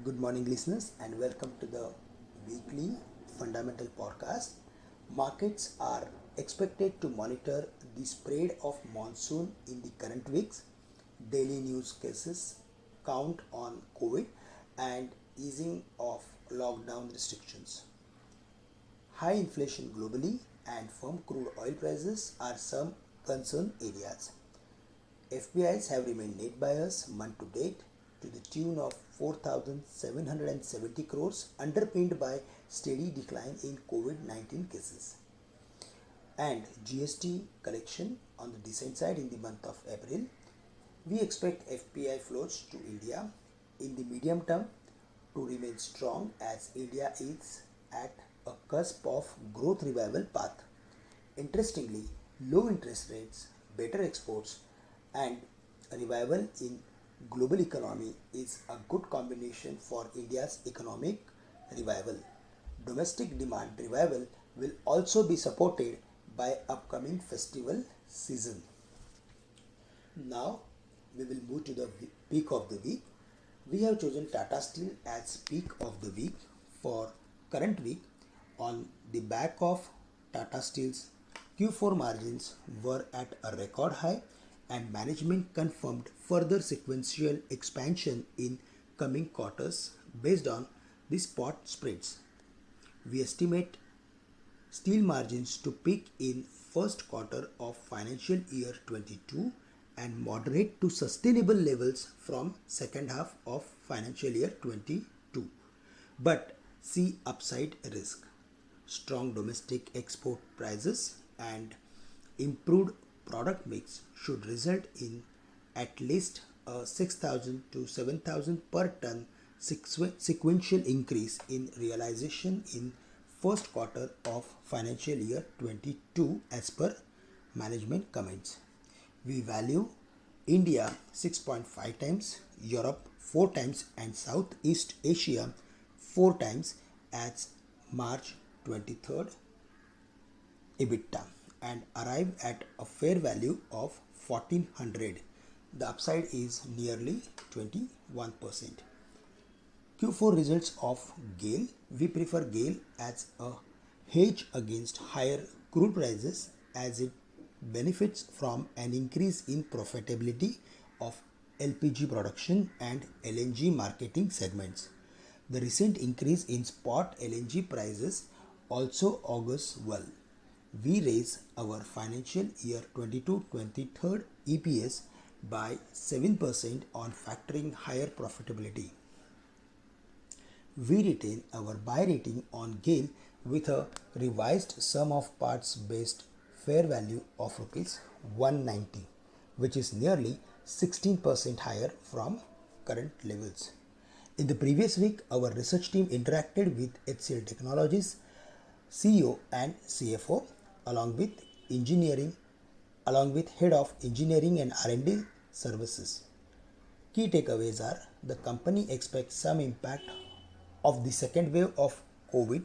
Good morning, listeners, and welcome to the weekly fundamental podcast. Markets are expected to monitor the spread of monsoon in the current weeks, daily news cases, count on COVID, and easing of lockdown restrictions. High inflation globally and firm crude oil prices are some concern areas. FPIs have remained net buyers month to date to the tune of 4,770 crores, underpinned by steady decline in COVID-19 cases. And GST collection on the descent side in the month of April. We expect FPI flows to India in the medium term to remain strong as India is at a cusp of growth revival path. Interestingly, low interest rates, better exports, and a revival in global economy is a good combination for India's economic revival. Domestic demand revival will also be supported by upcoming festival season. Now we will move to the peak of the week. We have chosen Tata Steel as peak of the week for current week on the back of Tata Steel's Q4 margins were at a record high and management confirmed further sequential expansion in coming quarters based on the spot spreads. We estimate steel margins to peak in first quarter of financial year 22 and moderate to sustainable levels from second half of financial year 22, but see upside risk. Strong domestic export prices and improved product mix should result in at least a 6,000 to 7,000 per ton sequential increase in realization in first quarter of financial year 22 as per management comments. We value India 6.5 times, Europe 4 times, and Southeast Asia 4 times as March 23rd EBITDA and arrive at a fair value of 1400. The upside is nearly 21%. Q4 results of GAIL. We prefer GAIL as a hedge against higher crude prices as it benefits from an increase in profitability of LPG production and LNG marketing segments. The recent increase in spot LNG prices also augurs well. We raise our financial year 22-23 EPS by 7% on factoring higher profitability. We retain our buy rating on GAIL with a revised sum of parts based fair value of rupees 190, which is nearly 16% higher from current levels. In the previous week, our research team interacted with HCL Technologies CEO and CFO along with head of engineering and R&D services. Key takeaways are the company expects some impact of the second wave of COVID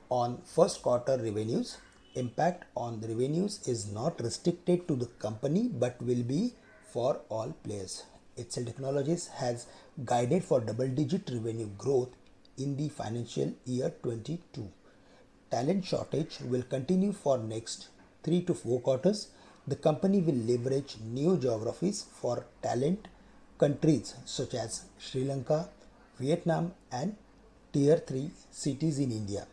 on first quarter revenues. Impact on the revenues is not restricted to the company but will be for all players. HCL Technologies has guided for double-digit revenue growth in the financial year 22. Talent shortage will continue for next 3 to 4 quarters. The company will leverage new geographies for talent countries such as Sri Lanka, Vietnam, and Tier 3 cities in India.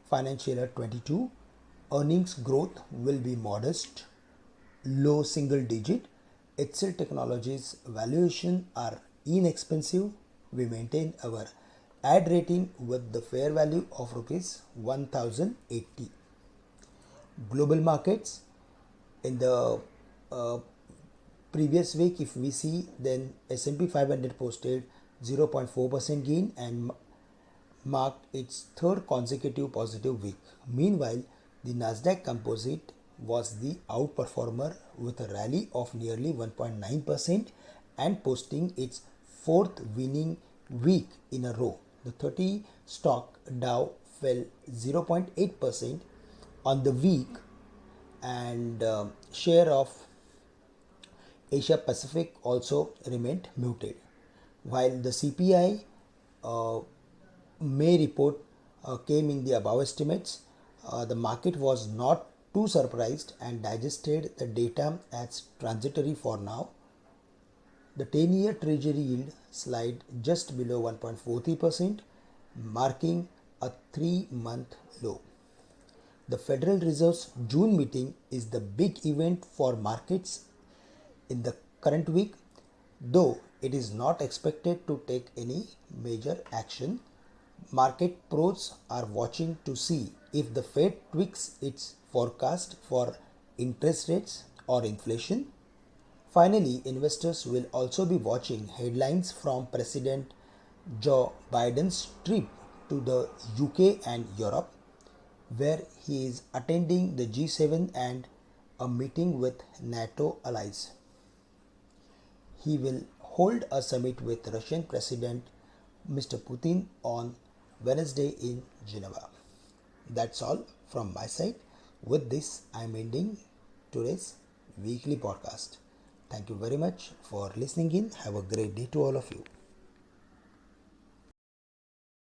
Financial year 22 earnings growth will be modest, low single digit. HCL Technologies valuation are inexpensive. We maintain our ad rating with the fair value of rupees 1080. Global markets in the previous week, if we see, then S&P 500 posted 0.4% gain and marked its third consecutive positive week. Meanwhile, the Nasdaq Composite was the outperformer with a rally of nearly 1.9% and posting its fourth winning week in a row. The 30 stock Dow fell 0.8% on the week and share of Asia Pacific also remained muted. While the CPI May report came in the above estimates, the market was not too surprised and digested the data as transitory for now. The 10-year Treasury yield slid just below 1.43%, marking a 3-month low. The Federal Reserve's June meeting is the big event for markets in the current week, though it is not expected to take any major action. Market pros are watching to see if the Fed tweaks its forecast for interest rates or inflation. Finally, investors will also be watching headlines from President Joe Biden's trip to the UK and Europe, where he is attending the G7 and a meeting with NATO allies. He will hold a summit with Russian President Mr. Putin on Wednesday in Geneva. That's all from my side. With this, I'm ending today's weekly podcast. Thank you very much for listening in. Have a great day to all of you.